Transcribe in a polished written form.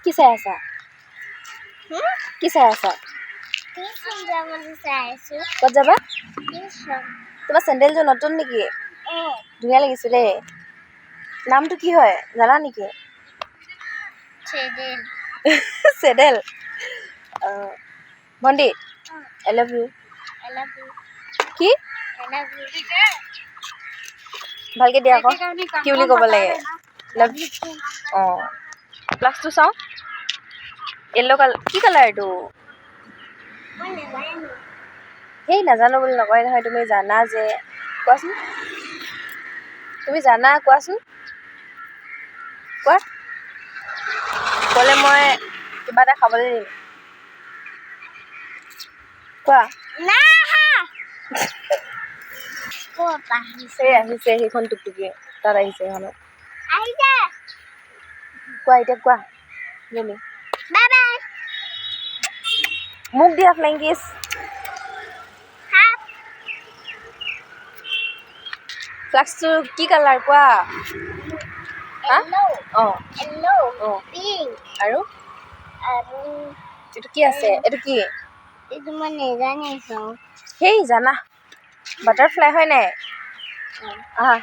কি চাই আছা? কি চাই আছা? ক'ত যাবা? তোমাৰ চেণ্ডেলযোৰ নতুন নেকি? ধুনীয়া লাগিছে দেই। নামটো কি হয় জানা নেকি? চেডেল। ভণ্টি আই লাভ ইউ। কি ভালকৈ দিয়া আকৌ। কি বুলি ক'ব লাগে? Love you. অঁ প্লাছটো চাওঁ। Yellow' colour. কি কালাৰ এইটো? সেই নাজানো বুলি নকয় নহয়। তুমি জানা যে কোৱাচোন। তুমি জানা কোৱাচোন। কোৱা। ক'লে মই কিবা এটা খাবলৈ দিম। কোৱা। এই আহিছে সেইখন টুকটুকি তাত আহিছে সেইখনত। কোৱা এতিয়া কোৱা। জনি মোক দিয়া ফ্লাইং কিছ। ফ্লাক্সটো কি কালাৰ কোৱা? অঁ আৰু এইটো কি আছে? এইটো কি? এইটো মই নেজানিছো। সেই জানা বাটাৰফ্লাই হয় নাই? আহা